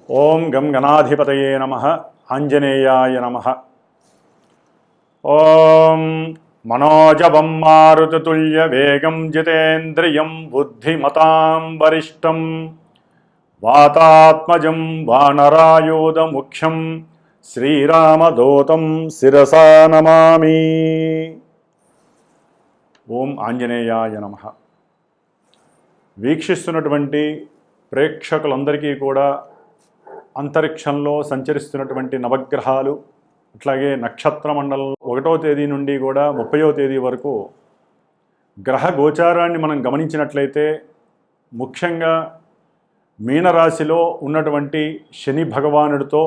ఓం గం గణాధిపతయే నమః ఆంజనేయాయ నమః. ఓం మనోజవం మారుతతుల్య వేగం జితేంద్రియం బుద్ధిమతాం వరిష్టం వాతాత్మజం వానరాయోధముఖ్యం శ్రీరామదూతం శిరసా నమామి. ఓం ఆంజనేయాయ నమః. వీక్షిస్తున్నటువంటి ప్రేక్షకులందరికీ కూడా అంతరిక్షంలో సంచరిస్తున్నటువంటి నవగ్రహాలు, అట్లాగే నక్షత్ర మండలం 1వ తేదీ నుండి కూడా 30వ తేదీ వరకు గ్రహ గోచారాన్ని మనం గమనించినట్లయితే ముఖ్యంగా మీనరాశిలో ఉన్నటువంటి శని భగవానుడితో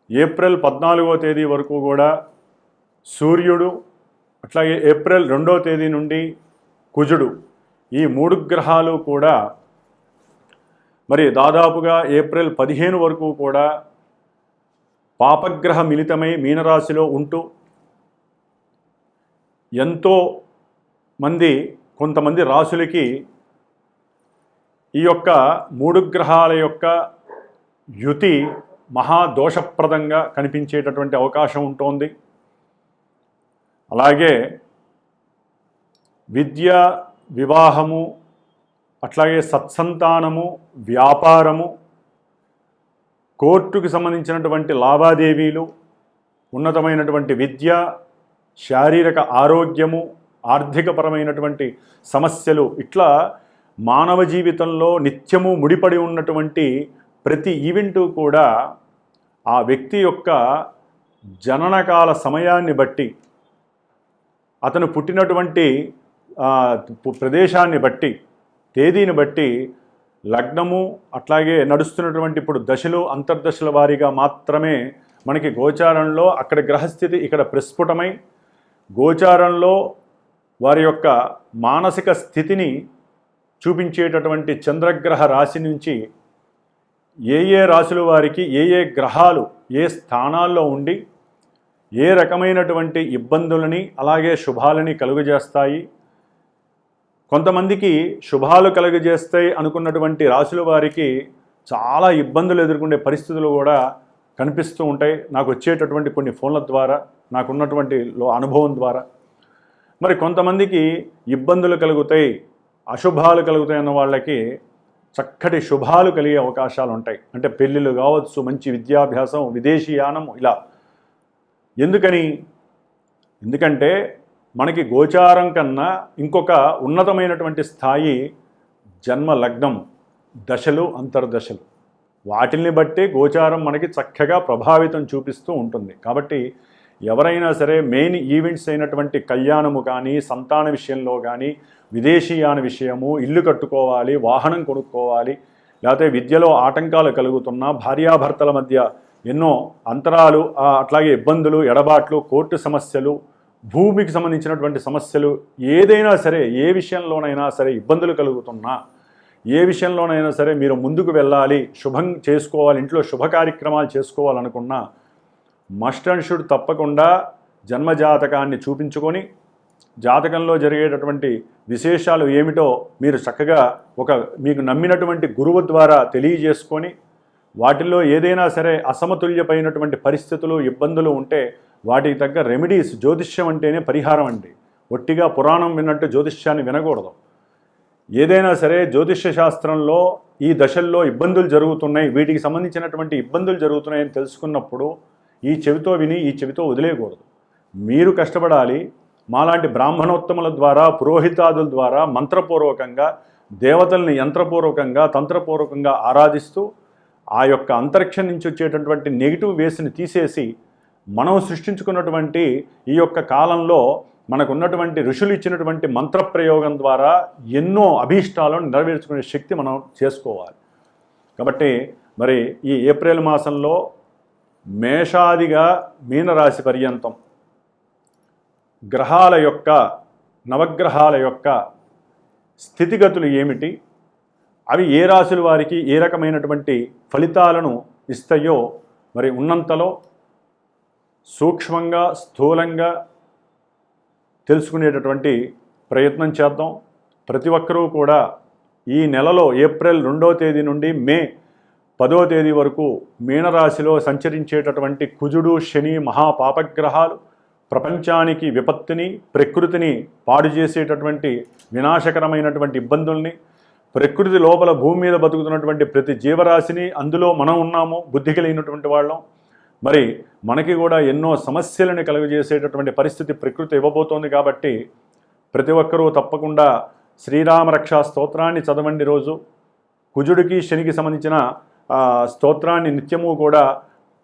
ఏప్రిల్ 14వ తేదీ వరకు కూడా సూర్యుడు, అట్లాగే ఏప్రిల్ 2వ తేదీ నుండి కుజుడు, ఈ 3 గ్రహాలు కూడా మరి దాదాపుగా ఏప్రిల్ 15 వరకు కూడా పాపగ్రహ మిళితమై మీనరాశిలో ఉంటూ ఎంతో మంది కొంతమంది రాశులకి ఈ యొక్క 3 గ్రహాల యొక్క యుతి మహాదోషప్రదంగా కనిపించేటటువంటి అవకాశం ఉంటుంది. అలాగే విద్య, వివాహము, అట్లాగే సత్సంతానము, వ్యాపారము, కోర్టుకు సంబంధించినటువంటి లావాదేవీలు, ఉన్నతమైనటువంటి విద్య, శారీరక ఆరోగ్యము, ఆర్థికపరమైనటువంటి సమస్యలు, ఇట్లా మానవ జీవితంలో నిత్యము ముడిపడి ఉన్నటువంటి ప్రతి ఈవెంటు కూడా ఆ వ్యక్తి యొక్క జననకాల సమయాన్ని బట్టి, అతను పుట్టినటువంటి ప్రదేశాన్ని బట్టి, తేదీని బట్టి లగ్నము, అట్లాగే నడుస్తున్నటువంటి ఇప్పుడు దశలు, అంతర్దశల వారీగా మాత్రమే మనకి గోచారంలో అక్కడ గ్రహస్థితి ఇక్కడ ప్రస్ఫుటమై గోచారంలో వారి యొక్క మానసిక స్థితిని చూపించేటటువంటి చంద్రగ్రహ రాశి నుంచి ఏ రాశుల వారికి ఏ గ్రహాలు ఏ స్థానాల్లో ఉండి ఏ రకమైనటువంటి ఇబ్బందులని అలాగే శుభాలని కలుగజేస్తాయి, కొంతమందికి శుభాలు కలుగజేస్తాయి అనుకున్నటువంటి రాశుల వారికి చాలా ఇబ్బందులు ఎదుర్కొనే పరిస్థితులు కూడా కనిపిస్తూ ఉంటాయి. నాకు వచ్చేటటువంటి కొన్ని ఫోన్ల ద్వారా, నాకున్నటువంటి అనుభవం ద్వారా. మరి కొంతమందికి ఇబ్బందులు కలుగుతాయి, అశుభాలు కలుగుతాయి అన్న వాళ్ళకి చక్కటి శుభాలు కలిగే అవకాశాలు ఉంటాయి. అంటే పెళ్ళిళ్ళు కావచ్చు, మంచి విద్యాభ్యాసం, విదేశీయానం, ఇలా. ఎందుకంటే మనకి గోచారం కన్నా ఇంకొక ఉన్నతమైనటువంటి స్థాయి జన్మ లగ్నం, దశలు, అంతర్దశలు. వాటిల్ని బట్టి గోచారం మనకి చక్కగా ప్రభావితం చూపిస్తూ ఉంటుంది. కాబట్టి ఎవరైనా సరే మెయిన్ ఈవెంట్స్ అయినటువంటి కళ్యాణము కానీ, సంతాన విషయంలో కానీ, విదేశీయాన విషయము, ఇల్లు కట్టుకోవాలి, వాహనం కొనుక్కోవాలి, లేకపోతే విద్యలో ఆటంకాలు కలుగుతున్నా, భార్యాభర్తల మధ్య ఎన్నో అంతరాలు, అట్లాగే ఇబ్బందులు, ఎడబాట్లు, కోర్టు సమస్యలు, భూమికి సంబంధించినటువంటి సమస్యలు, ఏదైనా సరే, ఏ విషయంలోనైనా సరే ఇబ్బందులు కలుగుతున్నా, ఏ విషయంలోనైనా సరే మీరు ముందుకు వెళ్ళాలి, శుభం చేసుకోవాలి, ఇంట్లో శుభ కార్యక్రమాలు చేసుకోవాలనుకున్నా మస్ట్ అండ్ షుడ్ తప్పకుండా జన్మజాతకాన్ని చూపించుకొని జాతకంలో జరిగేటటువంటి విశేషాలు ఏమిటో మీరు చక్కగా మీకు నమ్మినటువంటి గురువు ద్వారా తెలియజేసుకొని వాటిల్లో ఏదైనా సరే అసమతుల్యమైనటువంటి పరిస్థితులు, ఇబ్బందులు ఉంటే వాటికి తగ్గ రెమెడీస్, జ్యోతిష్యం అంటేనే పరిహారం అండి. ఒట్టిగా పురాణం విన్నట్టు జ్యోతిష్యాన్ని వినకూడదు. ఏదైనా సరే జ్యోతిష్య శాస్త్రంలో ఈ దశల్లో ఇబ్బందులు జరుగుతున్నాయి, వీటికి సంబంధించినటువంటి ఇబ్బందులు జరుగుతున్నాయని తెలుసుకున్నప్పుడు ఈ చెవితో విని ఈ చెవితో వదిలేయకూడదు. మీరు కష్టపడాలి. మాలాంటి బ్రాహ్మణోత్తముల ద్వారా, పురోహితాదుల ద్వారా మంత్రపూర్వకంగా దేవతల్ని యంత్రపూర్వకంగా, తంత్రపూర్వకంగా ఆరాధిస్తూ ఆ యొక్క అంతరిక్షం నుంచి వచ్చేటటువంటి నెగిటివ్ వేస్ని తీసేసి మనం సృష్టించుకున్నటువంటి ఈ యొక్క కాలంలో మనకున్నటువంటి ఋషులు ఇచ్చినటువంటి మంత్రప్రయోగం ద్వారా ఎన్నో అభీష్టాలను నెరవేర్చుకునే శక్తి మనం చేసుకోవాలి. కాబట్టి మరి ఈ ఏప్రిల్ మాసంలో మేషాదిగా మీనరాశి పర్యంతం గ్రహాల యొక్క, నవగ్రహాల యొక్క స్థితిగతులు ఏమిటి, అవి ఏ రాశుల వారికి ఏ రకమైనటువంటి ఫలితాలను ఇస్తాయో మరి ఉన్నంతలో సూక్ష్మంగా, స్థూలంగా తెలుసుకునేటటువంటి ప్రయత్నం చేద్దాం. ప్రతి ఒక్కరూ కూడా ఈ నెలలో ఏప్రిల్ 2వ తేదీ నుండి మే 10వ తేదీ వరకు మీనరాశిలో సంచరించేటటువంటి కుజుడు శని మహాపాపగ్రహాలు ప్రపంచానికి విపత్తుని ప్రకృతిని పాడు చేసేటటువంటి వినాశకరమైనటువంటి ఇబ్బందుల్ని, ప్రకృతి లోపల భూమి మీద బతుకుతున్నటువంటి ప్రతి జీవరాశిని, అందులో మనం ఉన్నాము బుద్ధి కలిగినటువంటి వాళ్ళం, మరి మనకి కూడా ఎన్నో సమస్యలను కలుగజేసేటటువంటి పరిస్థితి ప్రకృతి ఇవ్వబోతోంది. కాబట్టి ప్రతి ఒక్కరూ తప్పకుండా శ్రీరామరక్షా స్తోత్రాన్ని చదవండి. రోజు కుజుడికి శనికి సంబంధించిన స్తోత్రాన్ని నిత్యము కూడా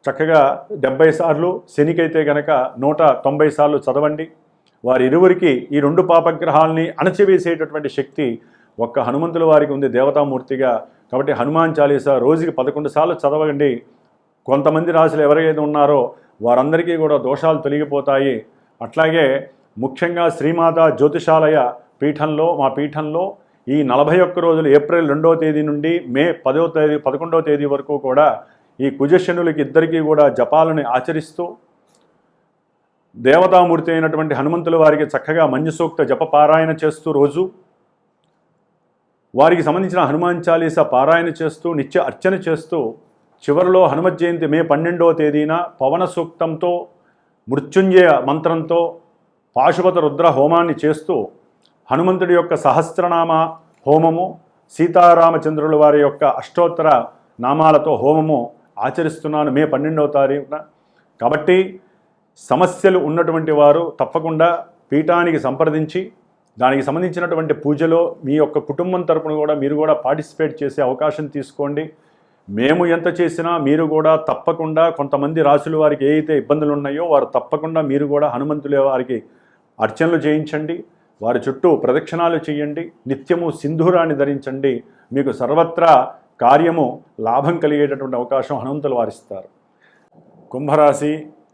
చక్కగా 70 సార్లు, శనికైతే గనక 190 సార్లు చదవండి. వారి ఇరువురికి ఈ 2 పాపగ్రహాలని అణచివేసేటటువంటి శక్తి ఒక్క హనుమంతుల వారికి ఉంది దేవతామూర్తిగా. కాబట్టి హనుమాన్ చాలీసా రోజుకి 11 సార్లు చదవండి. కొంతమంది రాశులు ఎవరైతే ఉన్నారో వారందరికీ కూడా దోషాలు తొలగిపోతాయి. అట్లాగే ముఖ్యంగా శ్రీమాత జ్యోతిషాలయ పీఠంలో, మా పీఠంలో ఈ 41 రోజులు ఏప్రిల్ 2వ తేదీ నుండి మే 11వ తేదీ వరకు కూడా ఈ కుజశనులకి ఇద్దరికీ కూడా జపాలని ఆచరిస్తూ దేవతామూర్తి అయినటువంటి హనుమంతుల వారికి చక్కగా మంజుసూక్త జప పారాయణ చేస్తూ, రోజు వారికి సంబంధించిన హనుమాన్ చాలీసా పారాయణ చేస్తూ, నిత్య అర్చన చేస్తూ, చివరిలో హనుమత్ జయంతి మే 12వ తేదీన పవన సూక్తంతో, మృత్యుంజయ మంత్రంతో పాశుపత రుద్ర హోమాన్ని చేస్తూ, హనుమంతుడి యొక్క సహస్రనామ హోమము, సీతారామచంద్రుల వారి యొక్క అష్టోత్తర నామాలతో హోమము ఆచరిస్తున్నాను మే 12వ తారీఖున. కాబట్టి సమస్యలు ఉన్నటువంటి వారు తప్పకుండా పీఠానికి సంప్రదించి దానికి సంబంధించినటువంటి పూజలో మీ యొక్క కుటుంబం తరపున కూడా మీరు కూడా పార్టిసిపేట్ చేసే అవకాశం తీసుకోండి. మేము ఎంత చేసినా మీరు కూడా తప్పకుండా, కొంతమంది రాసుల వారికి ఏ అయితే ఇబ్బందులు ఉన్నాయో వారు తప్పకుండా మీరు కూడా హనుమంతుల వారికి అర్చనలు చేయించండి, వారి చుట్టూ ప్రదక్షిణాలు చేయండి, నిత్యము సింధూరాన్ని ధరించండి. మీకు సర్వత్రా కార్యము లాభం కలిగేటటువంటి అవకాశం హనుమంతులు వారిస్తారు.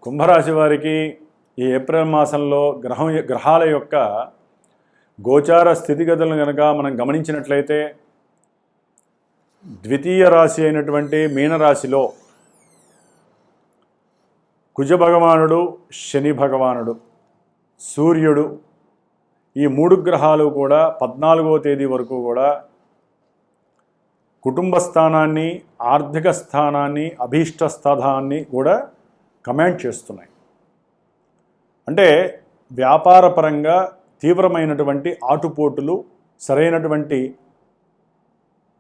కుంభరాశి వారికి ఈ ఏప్రిల్ మాసంలో గ్రహాల యొక్క గోచార స్థితిగతులను కనుక మనం గమనించినట్లయితే, ద్వితీయ రాశి అయినటువంటి మీనరాశిలో కుజ భగవానుడు, శని భగవానుడు, సూర్యుడు, ఈ 3 గ్రహాలు కూడా 14వ తేదీ వరకు కూడా కుటుంబ స్థానాన్ని, ఆర్థిక స్థానాన్ని, అభీష్ట స్థానాన్ని కూడా కమాండ్ చేస్తున్నాయి. అంటే వ్యాపారపరంగా తీవ్రమైనటువంటి ఆటుపోటులు, సరైనటువంటి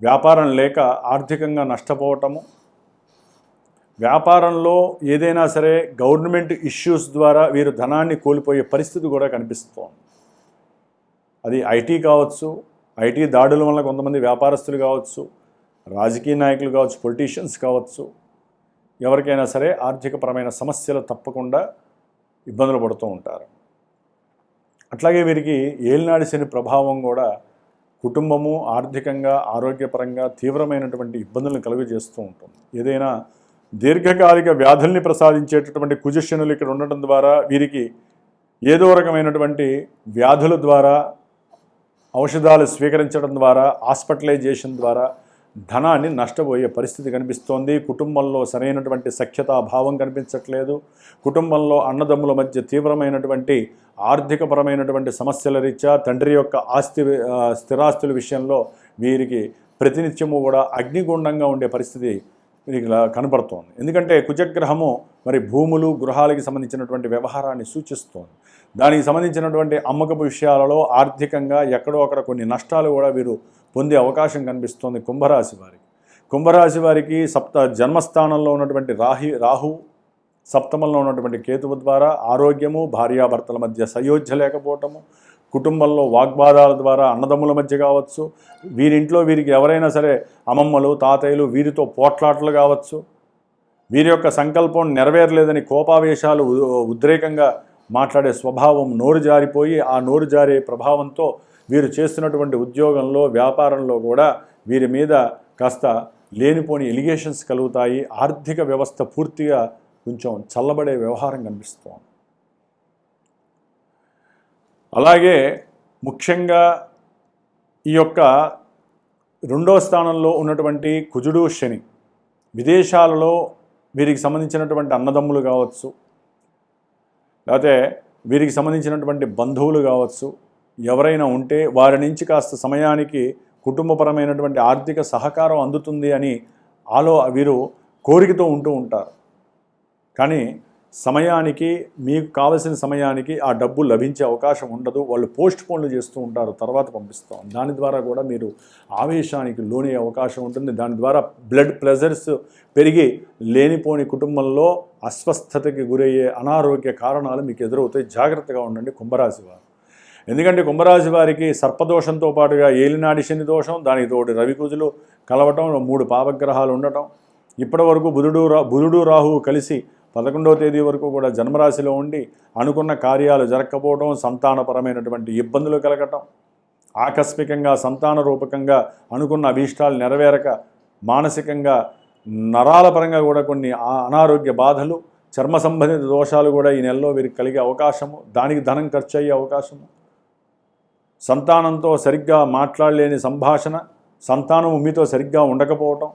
వ్యాపారం లేక ఆర్థికంగా నష్టపోవటము, వ్యాపారంలో ఏదైనా సరే గవర్నమెంట్ ఇష్యూస్ ద్వారా వీరు ధనాన్ని కోల్పోయే పరిస్థితి కూడా కనిపిస్తోంది. అది ఐటీ కావచ్చు, ఐటీ దాడుల వల్ల కొంతమంది వ్యాపారస్తులు కావచ్చు, రాజకీయ నాయకులు కావచ్చు, పొలిటీషియన్స్ కావచ్చు, ఎవరికైనా సరే ఆర్థికపరమైన సమస్యలు తప్పకుండా ఇబ్బందులు పడుతూ ఉంటారు. అట్లాగే వీరికి ఏలినాడి శని ప్రభావం కూడా కుటుంబము ఆర్థికంగా, ఆరోగ్యపరంగా తీవ్రమైనటువంటి ఇబ్బందులను కలుగజేస్తూ ఉంటుంది. ఏదైనా దీర్ఘకాలిక వ్యాధుల్ని ప్రసాదించేటటువంటి కుజశనులు ఇక్కడ ఉండటం ద్వారా వీరికి ఏదో రకమైనటువంటి వ్యాధుల ద్వారా, ఔషధాలు స్వీకరించడం ద్వారా, హాస్పిటలైజేషన్ ద్వారా ధనాన్ని నష్టపోయే పరిస్థితి కనిపిస్తోంది. కుటుంబంలో సరైనటువంటి సఖ్యతాభావం కనిపించట్లేదు. కుటుంబంలో అన్నదమ్ముల మధ్య తీవ్రమైనటువంటి ఆర్థికపరమైనటువంటి సమస్యల రీత్యా తండ్రి యొక్క స్థిరాస్తుల విషయంలో వీరికి ప్రతినిత్యము కూడా అగ్నిగుండంగా ఉండే పరిస్థితి వీరికి కనపడుతోంది. ఎందుకంటే కుజగ్రహము మరి భూములు, గృహాలకి సంబంధించినటువంటి వ్యవహారాన్ని సూచిస్తోంది. దానికి సంబంధించినటువంటి అమ్మకపు విషయాలలో ఆర్థికంగా ఎక్కడో అక్కడ కొన్ని నష్టాలు కూడా వీరు పొందే అవకాశం కనిపిస్తోంది కుంభరాశి వారికి జన్మస్థానంలో ఉన్నటువంటి రాహు, సప్తమంలో ఉన్నటువంటి కేతువు ద్వారా ఆరోగ్యము, భార్యాభర్తల మధ్య సయోధ్య లేకపోవటము, కుటుంబంలో వాగ్వాదాల ద్వారా అన్నదమ్ముల మధ్య కావచ్చు, వీరింట్లో వీరికి ఎవరైనా సరే అమ్మమ్మలు, తాతయ్యలు వీరితో పోట్లాటలు కావచ్చు, వీరి యొక్క సంకల్పం నెరవేరలేదని కోపావేశాలు, ఉద్రేకంగా మాట్లాడే స్వభావం నోరు జారిపోయి, ఆ నోరు జారే ప్రభావంతో వీరు చేస్తున్నటువంటి ఉద్యోగంలో, వ్యాపారంలో కూడా వీరి మీద కాస్త లేనిపోని ఎలిగేషన్స్ కలుగుతాయి. ఆర్థిక వ్యవస్థ పూర్తిగా కొంచెం చల్లబడే వ్యవహారం కనిపిస్తోంది. అలాగే ముఖ్యంగా ఈ యొక్క 2వ స్థానంలో ఉన్నటువంటి కుజుడు, శని విదేశాలలో వీరికి సంబంధించినటువంటి అన్నదమ్ములు కావచ్చు, లేకపోతే వీరికి సంబంధించినటువంటి బంధువులు కావచ్చు, ఎవరైనా ఉంటే వారి నుంచి కాస్త సమయానికి కుటుంబపరమైనటువంటి ఆర్థిక సహకారం అందుతుంది అని వీరు కోరికతో ఉంటూ ఉంటారు. కానీ సమయానికి మీకు కావలసిన సమయానికి ఆ డబ్బు లభించే అవకాశం ఉండదు. వాళ్ళు పోస్ట్ పోన్లు చేస్తూ ఉంటారు, తర్వాత పంపిస్తాం. దాని ద్వారా కూడా మీరు ఆవేశానికి లోనే అవకాశం ఉంటుంది. దాని ద్వారా బ్లడ్ ప్రెషర్స్ పెరిగి లేనిపోని కుటుంబంలో అస్వస్థతకి గురయ్యే అనారోగ్య కారణాలు మీకు ఎదురవుతాయి. జాగ్రత్తగా ఉండండి కుంభరాశి వారు. ఎందుకంటే కుంభరాశి వారికి సర్పదోషంతో పాటుగా ఏలినాడి శని దోషం, దానికి తోటి రవికుజులు కలవటం, 3 పాపగ్రహాలు ఉండటం, ఇప్పటి వరకు బుధుడు రాహువు కలిసి 11వ తేదీ వరకు కూడా జన్మరాశిలో ఉండి అనుకున్న కార్యాలు జరగకపోవడం, సంతానపరమైనటువంటి ఇబ్బందులు కలగటం, ఆకస్మికంగా సంతాన రూపకంగా అనుకున్న అభీష్టాలు నెరవేరక మానసికంగా నరాల పరంగా కూడా కొన్ని అనారోగ్య బాధలు, చర్మ సంబంధిత దోషాలు కూడా ఈ నెలలో వీరికి కలిగే అవకాశము, దానికి ధనం ఖర్చు అయ్యే అవకాశము, సంతానంతో సరిగ్గా మాట్లాడలేని సంభాషణ, సంతానము మీతో సరిగ్గా ఉండకపోవటం,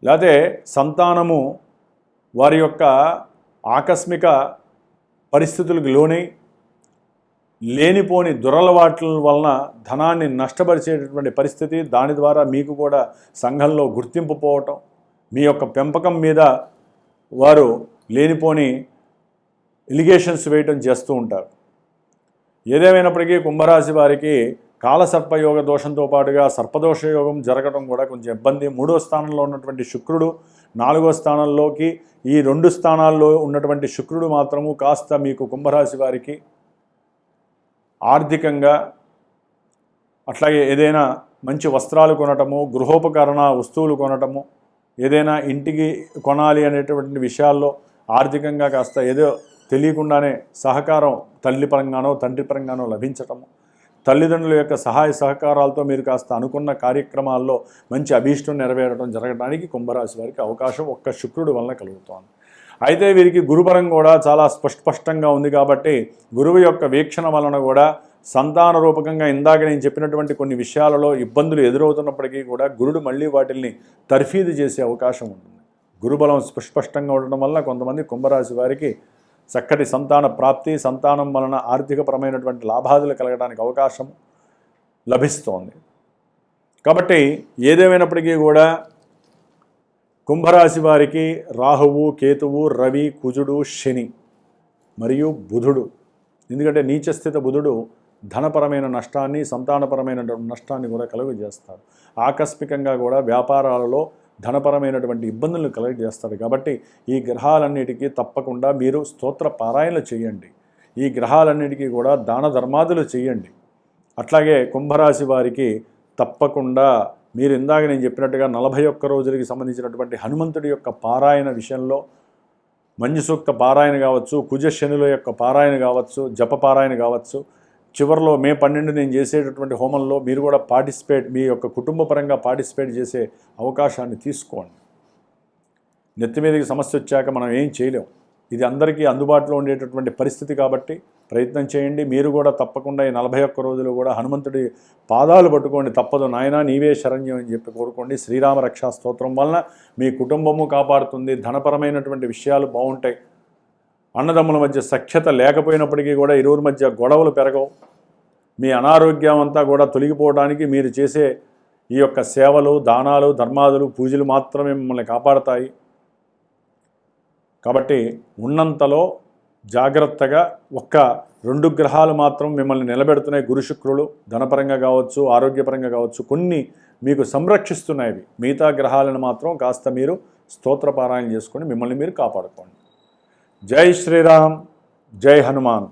లేకపోతే సంతానము వారి యొక్క ఆకస్మిక పరిస్థితులకు లోనై లేనిపోని దురలవాట్ల వలన ధనాన్ని నష్టపరిచేటటువంటి పరిస్థితి, దాని ద్వారా మీకు కూడా సంఘంలో గుర్తింపు పోవటం, మీ యొక్క పెంపకం మీద వారు లేనిపోని ఎలిగేషన్స్ వేయటం చేస్తూ ఉంటారు. ఏదేమైనప్పటికీ కుంభరాశి వారికి కాలసర్పయోగ దోషంతో పాటుగా సర్పదోష యోగం జరగడం కూడా కొంచెం ఇబ్బంది. 3వ స్థానంలో ఉన్నటువంటి శుక్రుడు 4వ స్థానంలోకి, ఈ 2 స్థానాల్లో ఉన్నటువంటి శుక్రుడు మాత్రము కాస్త మీకు కుంభరాశి వారికి ఆర్థికంగా, అట్లాగే ఏదైనా మంచి వస్త్రాలు కొనటము, గృహోపకరణ వస్తువులు కొనటము, ఏదైనా ఇంటికి కొనాలి అనేటువంటి విషయాల్లో ఆర్థికంగా కాస్త ఏదో తెలియకుండానే సహకారం తల్లి పరంగానో తండ్రి పరంగానో లభించటము, తల్లిదండ్రుల యొక్క సహాయ సహకారాలతో మీరు కాస్త అనుకున్న కార్యక్రమాల్లో మంచి అభీష్టం నెరవేరడం జరగడానికి కుంభరాశి వారికి అవకాశం ఒక్క శుక్రుడు వలన కలుగుతోంది. అయితే వీరికి గురుపరం కూడా చాలా స్పష్టంగా ఉంది కాబట్టి గురువు యొక్క వీక్షణ వలన కూడా సంతాన రూపకంగా ఇందాక నేను చెప్పినటువంటి కొన్ని విషయాలలో ఇబ్బందులు ఎదురవుతున్నప్పటికీ కూడా గురుడు మళ్ళీ వాటిల్ని తర్ఫీదు చేసే అవకాశం ఉంటుంది. గురుబలం స్పష్టంగా ఉండడం వల్ల కొంతమంది కుంభరాశి వారికి చక్కటి సంతాన ప్రాప్తి, సంతానం వలన ఆర్థికపరమైనటువంటి లాభాదులు కలగడానికి అవకాశం లభిస్తోంది. కాబట్టి ఏదేమైనప్పటికీ కూడా కుంభరాశి వారికి రాహువు, కేతువు, రవి, కుజుడు, శని మరియు బుధుడు, ఎందుకంటే నీచస్థిత బుధుడు ధనపరమైన నష్టాన్ని, సంతానపరమైన నష్టాన్ని కూడా కలుగజేస్తాడు. ఆకస్మికంగా కూడా వ్యాపారాలలో ధనపరమైనటువంటి ఇబ్బందులను కలుగజేస్తాడు. కాబట్టి ఈ గ్రహాలన్నిటికీ తప్పకుండా మీరు స్తోత్ర పారాయణలు చేయండి. ఈ గ్రహాలన్నిటికీ కూడా దాన ధర్మాదులు చేయండి. అట్లాగే కుంభరాశి వారికి తప్పకుండా మీరు ఇందాక నేను చెప్పినట్టుగా 41 రోజులకి సంబంధించినటువంటి హనుమంతుడి యొక్క పారాయణ విషయంలో మంజు సూక్త పారాయణ కావచ్చు, కుజ శనుల యొక్క పారాయణ కావచ్చు, జప పారాయణ కావచ్చు, చివరిలో మే 12 నేను చేసేటటువంటి హోమంలో మీరు కూడా మీ యొక్క కుటుంబ పరంగా పార్టిసిపేట్ చేసే అవకాశాన్ని తీసుకోండి. నెత్తి మీదకి సమస్య వచ్చాక మనం ఏం చేయలేం. ఇది అందరికీ అందుబాటులో ఉండేటటువంటి పరిస్థితి కాబట్టి ప్రయత్నం చేయండి. మీరు కూడా తప్పకుండా ఈ 41 రోజులు కూడా హనుమంతుడి పాదాలు పట్టుకోండి. తప్పదు నాయనా నీవే శరణ్యం అని చెప్పి కోరుకోండి. శ్రీరామ రక్షా స్తోత్రం వలన మీ కుటుంబము కాపాడుతుంది, ధనపరమైనటువంటి విషయాలు బాగుంటాయి. అన్నదమ్ముల మధ్య సఖ్యత లేకపోయినప్పటికీ కూడా ఇరువురి మధ్య గొడవలు పెరగవు. మీ అనారోగ్యం అంతా కూడా తొలగిపోవడానికి మీరు చేసే ఈ యొక్క సేవలు, దానాలు, ధర్మాదులు, పూజలు మాత్రమే మిమ్మల్ని కాపాడతాయి. కాబట్టి ఉన్నంతలో జాగ్రత్తగా 2 గ్రహాలు మాత్రం మిమ్మల్ని నిలబెడుతున్నాయి. గురు శుక్రులు ధనపరంగా కావచ్చు, ఆరోగ్యపరంగా కావచ్చు, కొన్ని మీకు సంరక్షిస్తున్నాయి. మిగతా గ్రహాలను మాత్రం కాస్త మీరు స్తోత్రపారాయణ చేసుకొని మిమ్మల్ని మీరు కాపాడుకోండి. జై శ్రీరామ్, జై హనుమాన్.